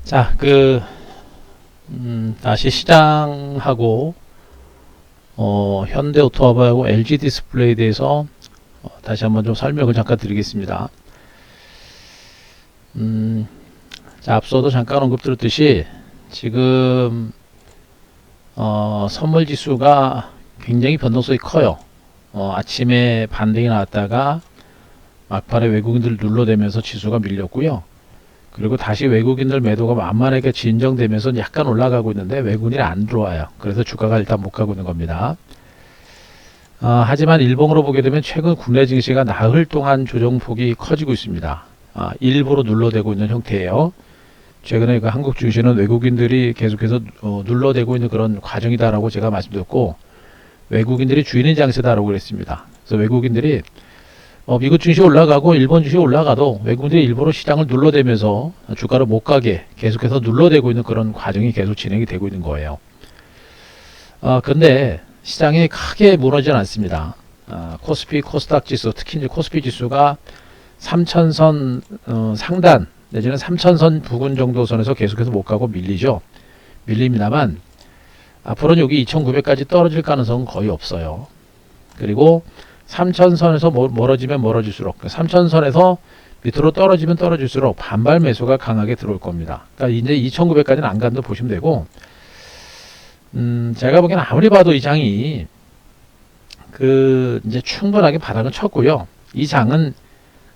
자, 다시 시장하고, 현대오토모바일하고 LG 디스플레이에 대해서 다시 한번 좀 설명을 잠깐 드리겠습니다. 자, 앞서도 잠깐 언급드렸듯이, 지금, 선물 지수가 굉장히 변동성이 커요. 아침에 반등이 나왔다가, 막판에 외국인들 눌러대면서 지수가 밀렸고요. 그리고 다시 외국인들 매도가 만만하게 진정되면서 약간 올라가고 있는데 외국인이 안 들어와요. 그래서 주가가 일단 못 가고 있는 겁니다. 하지만 일봉으로 보게 되면 최근 국내 증시가 나흘 동안 조정폭이 커지고 있습니다. 일부러 눌러대고 있는 형태예요. 최근에 그 한국 증시는 외국인들이 계속해서 눌러대고 있는 그런 과정이다라고 제가 말씀드렸고, 외국인들이 주인인 장세다라고 그랬습니다. 그래서 외국인들이 미국 증시 올라가고 일본 증시 올라가도 외국인들이 일부러 시장을 눌러대면서 주가를 못 가게 계속해서 눌러대고 있는 그런 과정이 계속 진행이 되고 있는 거예요. 근데 시장이 크게 무너지진 않습니다. 코스피, 코스닥 지수, 특히 이제 코스피 지수가 3000선 상단 내지는 3000선 부근 정도 선에서 계속해서 못 가고 밀리죠. 밀립니다만 앞으로는 여기 2900까지 떨어질 가능성은 거의 없어요. 그리고 3000선에서 멀어지면 멀어질수록 3000선에서 밑으로 떨어지면 떨어질수록 반발 매수가 강하게 들어올 겁니다. 그러니까 이제 2900까지는 안 간다 보시면 되고, 제가 보기에는 아무리 봐도 이 장이 이제 충분하게 바닥은 쳤고요. 이 장은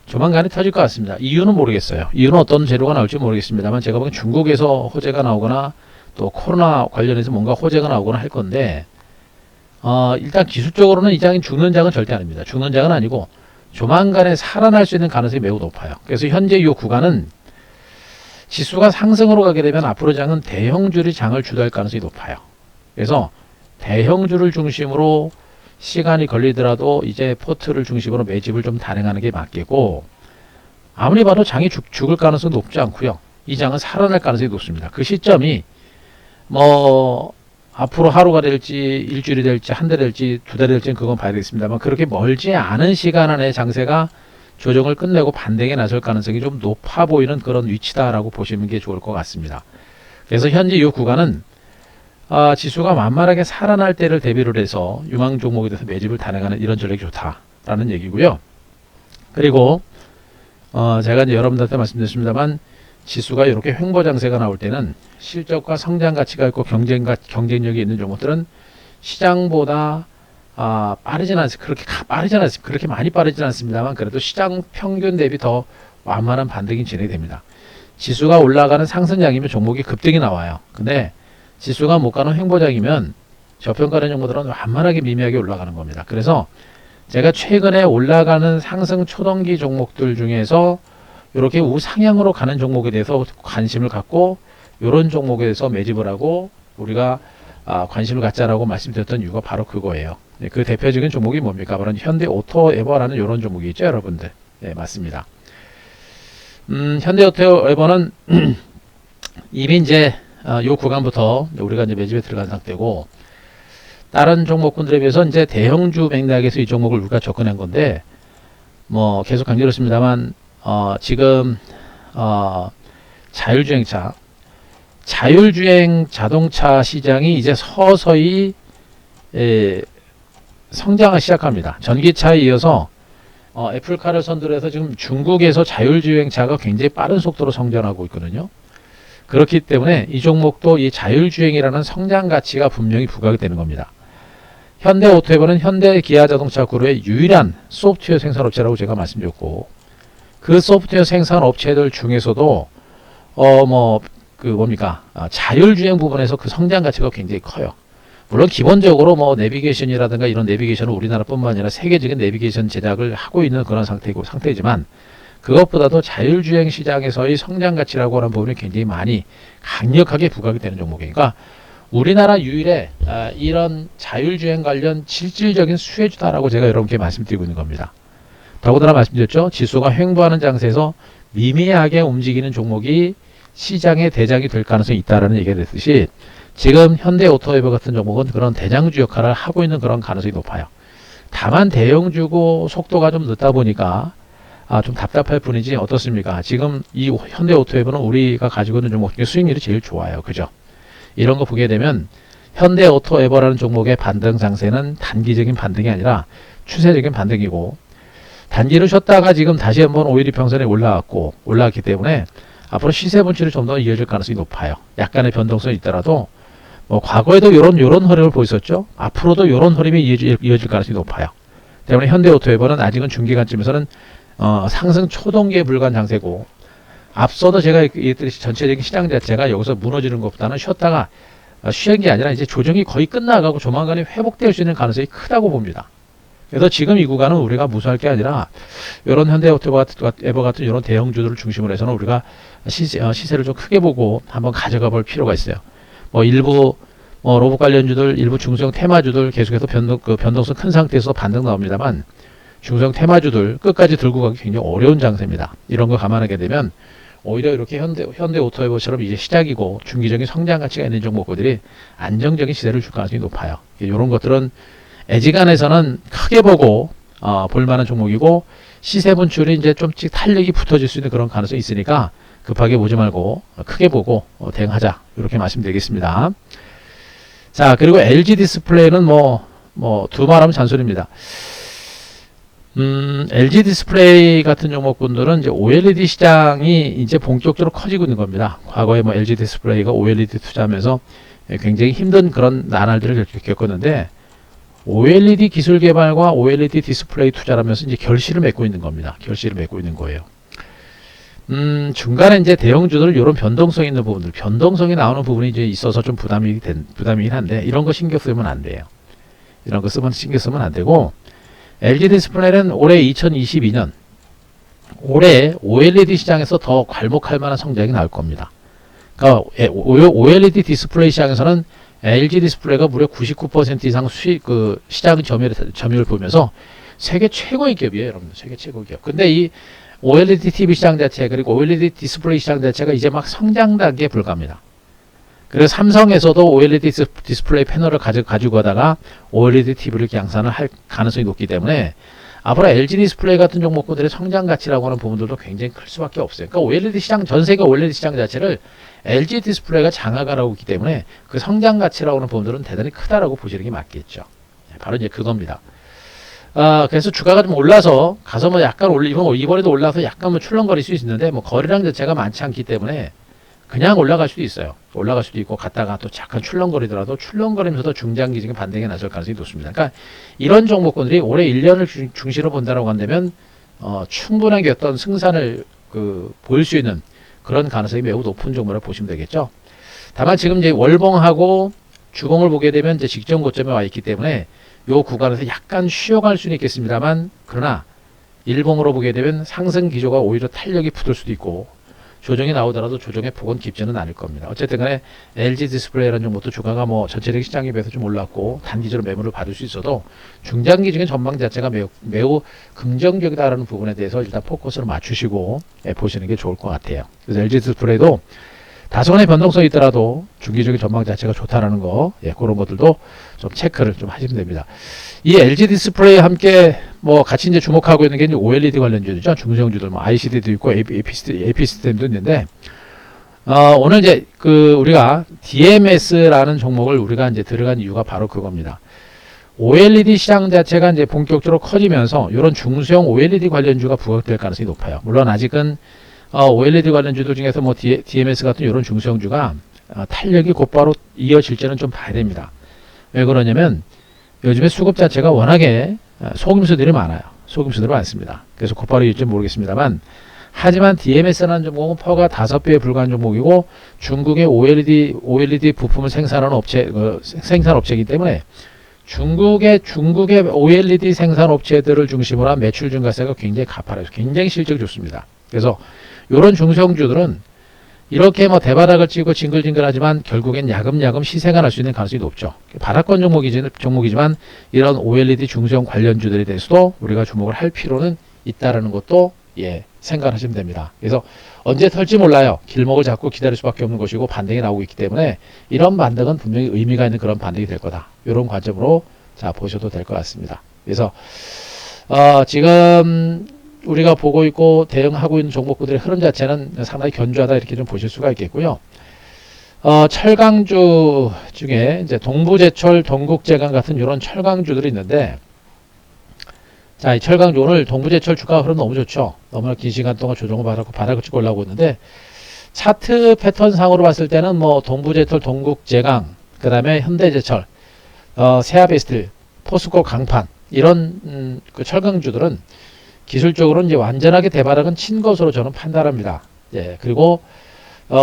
조만간에 터질 것 같습니다. 이유는 모르겠어요. 이유는 어떤 재료가 나올지 모르겠습니다만 제가 보기엔 중국에서 호재가 나오거나 또 코로나 관련해서 뭔가 호재가 나오거나 할 건데, 일단 기술적으로는 이 장이 죽는 장은 절대 아닙니다. 죽는 장은 아니고 조만간에 살아날 수 있는 가능성이 매우 높아요. 그래서 현재 이 구간은 지수가 상승으로 가게 되면 앞으로 장은 대형주들이 장을 주도할 가능성이 높아요. 그래서 대형주를 중심으로 시간이 걸리더라도 이제 포트를 중심으로 매집을 좀 단행하는 게 맞겠고, 아무리 봐도 장이 죽을 가능성은 높지 않고요. 이 장은 살아날 가능성이 높습니다. 그 시점이 앞으로 하루가 될지 일주일이 될지 한 달 될지 두 달 될지는 그건 봐야 되겠습니다만, 그렇게 멀지 않은 시간 안에 장세가 조정을 끝내고 반등에 나설 가능성이 좀 높아 보이는 그런 위치다라고 보시는 게 좋을 것 같습니다. 그래서 현재 이 구간은 지수가 만만하게 살아날 때를 대비를 해서 유망 종목에 대해서 매집을 단행하는 이런 전략이 좋다라는 얘기고요. 그리고 제가 이제 여러분들한테 말씀드렸습니다만, 지수가 이렇게 횡보 장세가 나올 때는 실적과 성장 가치가 있고 경쟁력이 있는 종목들은 시장보다 빠르진 않습니다. 그렇게 많이 빠르진 않습니다만 그래도 시장 평균 대비 더 완만한 반등이 진행됩니다. 지수가 올라가는 상승장이면 종목이 급등이 나와요. 근데 지수가 못 가는 횡보장이면 저평가된 종목들은 완만하게 미미하게 올라가는 겁니다. 그래서 제가 최근에 올라가는 상승 초동기 종목들 중에서 이렇게 우상향으로 가는 종목에 대해서 관심을 갖고 이런 종목에 대해서 매집을 하고 우리가 관심을 갖자라고 말씀드렸던 이유가 바로 그거예요. 네, 그 대표적인 종목이 뭡니까? 바로 현대오토에버라는 이런 종목이 있죠, 여러분들. 네, 맞습니다. 현대오토에버는 이미 이제 요 구간부터 우리가 이제 매집에 들어간 상태고, 다른 종목군들에 비해서 이제 대형주 맥락에서 이 종목을 우리가 접근한 건데, 계속 강조했습니다만 지금 자율주행 자동차 시장이 이제 서서히 성장을 시작합니다. 전기차에 이어서 애플카를 선두로 해서 지금 중국에서 자율주행차가 굉장히 빠른 속도로 성장하고 있거든요. 그렇기 때문에 이 종목도 이 자율주행이라는 성장 가치가 분명히 부각이 되는 겁니다. 현대오토에버는 현대기아자동차 그룹의 유일한 소프트웨어 생산업체라고 제가 말씀드렸고, 그 소프트웨어 생산 업체들 중에서도 자율주행 부분에서 그 성장 가치가 굉장히 커요. 물론 기본적으로 내비게이션이라든가 이런 내비게이션은 우리나라뿐만 아니라 세계적인 내비게이션 제작을 하고 있는 그런 상태지만, 그것보다도 자율주행 시장에서의 성장 가치라고 하는 부분이 굉장히 많이 강력하게 부각이 되는 종목이니까, 그러니까 우리나라 유일의 이런 자율주행 관련 실질적인 수혜주다라고 제가 여러분께 말씀드리고 있는 겁니다. 더군다나 말씀드렸죠. 지수가 횡보하는 장세에서 미미하게 움직이는 종목이 시장의 대장이 될 가능성이 있다라는 얘기가 됐듯이, 지금 현대오토에버 같은 종목은 그런 대장주 역할을 하고 있는 그런 가능성이 높아요. 다만 대형주고 속도가 좀 늦다 보니까 좀 답답할 뿐이지 어떻습니까? 지금 이 현대오토웨버는 우리가 가지고 있는 종목 중에 수익률이 제일 좋아요. 그죠? 이런 거 보게 되면 현대오토에버라는 종목의 반등 장세는 단기적인 반등이 아니라 추세적인 반등이고, 단기를 쉬었다가 지금 다시 한번 5일 이평선에 올라왔기 때문에 앞으로 시세 분출이 좀 더 이어질 가능성이 높아요. 약간의 변동성이 있더라도 뭐 과거에도 요런 흐름을 보였었죠. 앞으로도 요런 흐름이 이어질 가능성이 높아요. 때문에 현대오토에버는 아직은 중기간쯤에서는 상승 초동기에 불과한 장세고, 앞서도 제가 얘기했듯이 전체적인 시장 자체가 여기서 무너지는 것보다는 쉬는 게 아니라 이제 조정이 거의 끝나가고 조만간에 회복될 수 있는 가능성이 크다고 봅니다. 그래서 지금 이 구간은 우리가 무서워할 게 아니라 이런 현대오토에버 같은 이런 대형주들을 중심으로 해서는 우리가 시세를 좀 크게 보고 한번 가져가 볼 필요가 있어요. 뭐 일부 로봇 관련주들, 일부 중소형 테마주들 계속해서 변동성 큰 상태에서 반등 나옵니다만, 중소형 테마주들 끝까지 들고 가기 굉장히 어려운 장세입니다. 이런 거 감안하게 되면 오히려 이렇게 현대오토에버처럼 이제 시작이고 중기적인 성장 가치가 있는 종목들이 안정적인 시세를 줄 가능성이 높아요. 이런 것들은 애지간해서는 크게 보고 볼만한 종목이고, 시세 분출이 이제 좀씩 탄력이 붙어질 수 있는 그런 가능성이 있으니까 급하게 보지 말고 크게 보고 대응하자, 이렇게 말씀드리겠습니다. 자, 그리고 LG 디스플레이는 두말하면 잔소리입니다. LG 디스플레이 같은 종목군들은 이제 OLED 시장이 이제 본격적으로 커지고 있는 겁니다. 과거에 LG 디스플레이가 OLED 투자하면서 굉장히 힘든 그런 나날들을 겪었는데, OLED 기술 개발과 OLED 디스플레이 투자하면서 이제 결실을 맺고 있는 겁니다. 결실을 맺고 있는 거예요. 중간에 이제 대형주들 이런 변동성 있는 부분들, 변동성이 나오는 부분이 이제 있어서 좀 부담이긴 한데, 이런 거 신경 쓰면 안 돼요. 이런 거 신경 쓰면 안 되고, LG 디스플레이는 올해 2022년 올해 OLED 시장에서 더 괄목할 만한 성장이 나올 겁니다. 그러니까 OLED 디스플레이 시장에서는 LG 디스플레이가 무려 99% 이상 시장 점유율을 보면서 세계 최고의 기업이에요, 여러분. 세계 최고의 기업. 근데 이 OLED TV 시장 자체, 그리고 OLED 디스플레이 시장 자체가 이제 막 성장 단계에 불과합니다. 그래서 삼성에서도 OLED 디스플레이 패널을 가지고 가다가 OLED TV를 양산을 할 가능성이 높기 때문에 앞으로 LG 디스플레이 같은 종목들의 성장 가치라고 하는 부분들도 굉장히 클 수밖에 없어요. 그러니까 OLED 시장, 전 세계 OLED 시장 자체를 LG 디스플레이가 장악을 하고 있기 때문에 그 성장 가치라고 하는 부분들은 대단히 크다라고 보시는 게 맞겠죠. 바로 이제 그겁니다. 그래서 주가가 좀 올라서 가서 약간 이번에도 올라서 약간 출렁거릴 수 있는데, 거래량 자체가 많지 않기 때문에 그냥 올라갈 수도 있어요. 올라갈 수도 있고, 갔다가 또 잠깐 출렁거리더라도 출렁거리면서도 중장기적인 반등에 나설 가능성이 높습니다. 그러니까 이런 종목군들이 올해 1년을 중시로 본다라고 한다면 충분한 어떤 승산을 보일 수 있는 그런 가능성이 매우 높은 종목으로 보시면 되겠죠. 다만 지금 이제 월봉하고 주봉을 보게 되면 이제 직전 고점에 와 있기 때문에 요 구간에서 약간 쉬어갈 수는 있겠습니다만, 그러나 일봉으로 보게 되면 상승 기조가 오히려 탄력이 붙을 수도 있고, 조정이 나오더라도 조정의 폭은 깊지는 않을 겁니다. 어쨌든 간에 LG 디스플레이라는 종목도 주가가 전체적인 시장에 비해서 좀 올랐고 단기적으로 매물을 받을 수 있어도 중장기적인 전망 자체가 매우 긍정적이다라는 부분에 대해서 일단 포커스를 맞추시고 보시는 게 좋을 것 같아요. 그래서 LG 디스플레이도 다소간의 변동성이 있더라도 중기적인 전망 자체가 좋다라는 거, 그런 것들도 좀 체크를 좀 하시면 됩니다. 이 LG 디스플레이 함께 같이 이제 주목하고 있는 게 이제 OLED 관련주죠. 중소형주들 ICD도 있고 AP 시스템도 있는데, 오늘 이제 우리가 DMS라는 종목을 우리가 이제 들어간 이유가 바로 그겁니다. OLED 시장 자체가 이제 본격적으로 커지면서 이런 중소형 OLED 관련주가 부각될 가능성이 높아요. 물론 아직은 OLED 관련주들 중에서 DMS 같은 이런 중소형주가 탄력이 곧바로 이어질지는 좀 봐야 됩니다. 왜 그러냐면 요즘에 수급 자체가 워낙에 속임수들이 많아요. 속임수들이 많습니다. 그래서 곧바로 이을지 모르겠습니다만, 하지만 DMS라는 종목은 퍼가 5배에 불과한 종목이고 중국의 OLED 부품을 생산하는 생산업체이기 때문에 중국의 OLED 생산업체들을 중심으로 한 매출 증가세가 굉장히 가파라요. 굉장히 실적이 좋습니다. 그래서 이런 중소형주들은 이렇게 대바닥을 찍고 징글징글하지만 결국엔 야금야금 시세가 날 수 있는 가능성이 높죠. 바닥권 종목이지만 이런 OLED 중소형 관련주들에 대해서도 우리가 주목을 할 필요는 있다라는 것도 생각하시면 됩니다. 그래서 언제 털지 몰라요. 길목을 잡고 기다릴 수밖에 없는 것이고 반등이 나오고 있기 때문에 이런 반등은 분명히 의미가 있는 그런 반등이 될 거다. 이런 관점으로 보셔도 될 것 같습니다. 그래서 지금 우리가 보고 있고 대응하고 있는 종목들의 흐름 자체는 상당히 견조하다 이렇게 좀 보실 수가 있겠고요. 철강주 중에 이제 동부제철, 동국제강 같은 이런 철강주들이 있는데, 자, 이 철강주 오늘 동부제철 주가 흐름 너무 좋죠. 너무나 긴 시간 동안 조정을 받았고 바닥을 찍고 올라오고 있는데, 차트 패턴 상으로 봤을 때는 뭐 동부제철, 동국제강, 그 다음에 현대제철, 세아베스트, 포스코 강판 이런 그 철강주들은 기술적으로 이제 완전하게 대바닥은 친 것으로 저는 판단합니다. 예, 그리고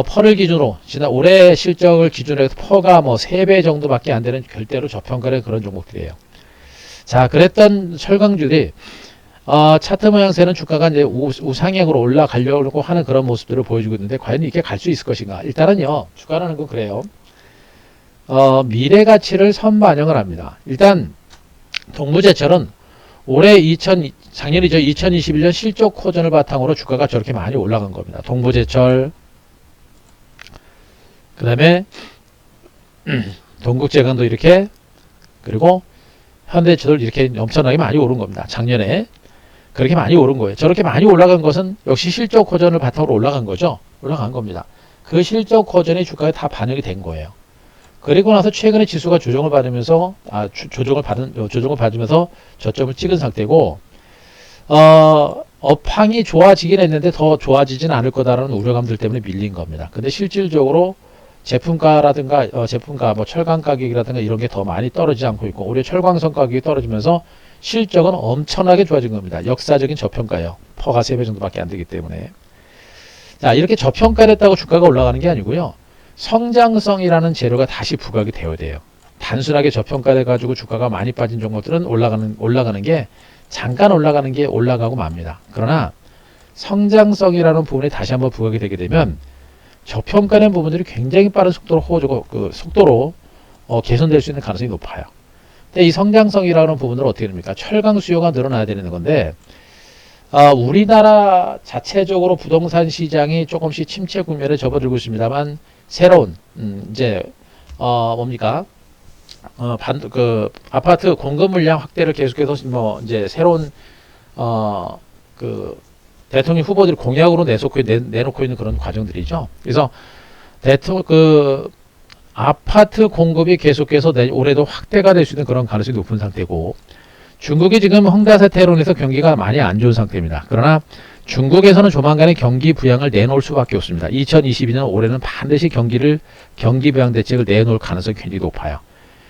퍼를 기준으로 지난 올해 실적을 기준으로 해서 퍼가 뭐 3배 정도밖에 안 되는 절대로 저평가된 그런 종목들이에요. 자, 그랬던 철강주들이 차트 모양새는 주가가 이제 우상향으로 올라가려고 하는 그런 모습들을 보여주고 있는데, 과연 이게 갈 수 있을 것인가? 일단은요, 주가라는 건 그래요. 미래 가치를 선반영을 합니다. 일단 동부제철은 작년이죠. 2021년 실적 호전을 바탕으로 주가가 저렇게 많이 올라간 겁니다. 동부제철, 그 다음에 동국제강도 이렇게, 그리고 현대제철도 이렇게 엄청나게 많이 오른 겁니다. 작년에 그렇게 많이 오른 거예요. 저렇게 많이 올라간 것은 역시 실적 호전을 바탕으로 올라간 거죠. 올라간 겁니다. 그 실적 호전이 주가에 다 반영이 된 거예요. 그리고 나서 최근에 지수가 조정을 받으면서 조정을 받으면서 저점을 찍은 상태고, 업황이 좋아지긴 했는데 더 좋아지진 않을 거다라는 우려감들 때문에 밀린 겁니다. 근데 실질적으로 제품가라든가 제품가 뭐 철강 가격이라든가 이런 게 더 많이 떨어지지 않고 있고, 올해 철광석 가격이 떨어지면서 실적은 엄청나게 좋아진 겁니다. 역사적인 저평가예요. 퍼가 3배 정도밖에 안 되기 때문에. 자, 이렇게 저평가됐다고 주가가 올라가는 게 아니고요. 성장성이라는 재료가 다시 부각이 되어야 돼요. 단순하게 저평가돼 가지고 주가가 많이 빠진 종목들은 올라가는 게 잠깐 올라가는 게 올라가고 맙니다. 그러나 성장성이라는 부분이 다시 한번 부각이 되게 되면 저평가된 부분들이 굉장히 빠른 속도로 개선될 수 있는 가능성이 높아요. 근데 이 성장성이라는 부분을 어떻게 됩니까? 철강 수요가 늘어나야 되는 건데, 우리나라 자체적으로 부동산 시장이 조금씩 침체 국면에 접어들고 있습니다만, 새로운 이제 뭡니까? 아파트 공급 물량 확대를 계속해서 뭐 이제 새로운 그 대통령 후보들이 공약으로 내놓고 있는 그런 과정들이죠. 그래서 아파트 공급이 계속해서 올해도 확대가 될 수 있는 그런 가능성이 높은 상태고, 중국이 지금 홍다 사태로 인해서 경기가 많이 안 좋은 상태입니다. 그러나 중국에서는 조만간에 경기 부양을 내놓을 수밖에 없습니다. 2022년 올해는 반드시 경기 부양 대책을 내놓을 가능성이 굉장히 높아요.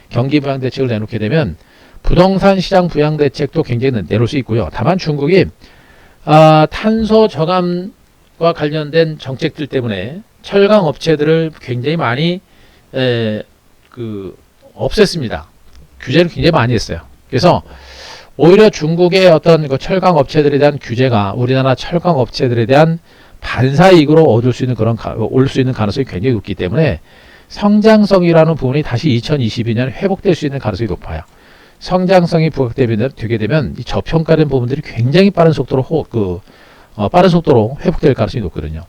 경기 부양 대책을 내놓게 되면 부동산 시장 부양 대책도 굉장히 내놓을 수 있고요. 다만 중국이 탄소 저감과 관련된 정책들 때문에 철강 업체들을 굉장히 많이 없앴습니다. 규제를 굉장히 많이 했어요. 그래서 오히려 중국의 어떤 그 철강 업체들에 대한 규제가 우리나라 철강 업체들에 대한 반사이익으로 올 수 있는 가능성이 굉장히 높기 때문에 성장성이라는 부분이 다시 2022년 회복될 수 있는 가능성이 높아요. 성장성이 부각되게 되면 이 저평가된 부분들이 굉장히 빠른 속도로 회복될 가능성이 높거든요.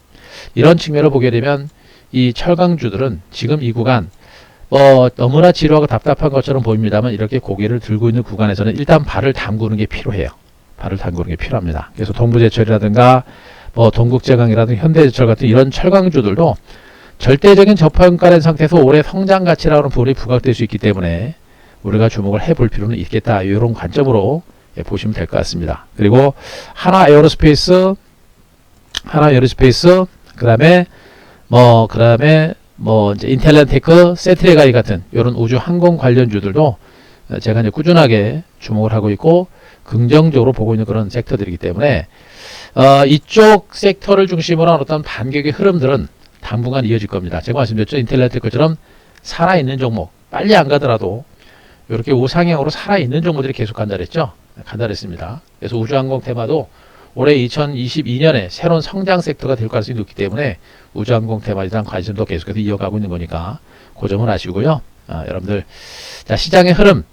이런 측면을 보게 되면 이 철강주들은 지금 이 구간 너무나 지루하고 답답한 것처럼 보입니다만, 이렇게 고개를 들고 있는 구간에서는 일단 발을 담그는 게 필요해요. 발을 담그는 게 필요합니다. 그래서 동부제철이라든가 뭐 동국제강이라든가 현대제철 같은 이런 철강주들도 절대적인 저평가된 상태에서 올해 성장 가치라는 부분이 부각될 수 있기 때문에 우리가 주목을 해볼 필요는 있겠다. 이런 관점으로 보시면 될 것 같습니다. 그리고 하나 에어로스페이스, 그다음에 이제 인텔란테크, 세트레가이 같은 이런 우주 항공 관련주들도 제가 이제 꾸준하게 주목을 하고 있고 긍정적으로 보고 있는 그런 섹터들이기 때문에 이쪽 섹터를 중심으로 한 어떤 반격의 흐름들은 당분간 이어질 겁니다. 제가 말씀드렸죠. 인텔란테크처럼 살아있는 종목, 빨리 안 가더라도 이렇게 우상향으로 살아있는 종목들이 계속 간다랬죠. 간다랬습니다. 그래서 우주항공 테마도 올해 2022년에 새로운 성장 섹터가 될 가능성이 높기 때문에 우주항공 테마에 대한 관심도 계속해서 이어가고 있는 거니까 그 점을 아시고요. 여러분들, 자, 시장의 흐름,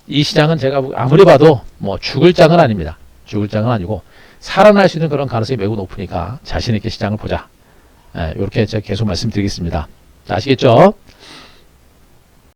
이 시장은 제가 아무리 봐도 뭐 죽을 장은 아닙니다. 죽을 장은 아니고 살아날 수 있는 그런 가능성이 매우 높으니까 자신 있게 시장을 보자. 이렇게 제가 계속 말씀드리겠습니다. 자, 아시겠죠?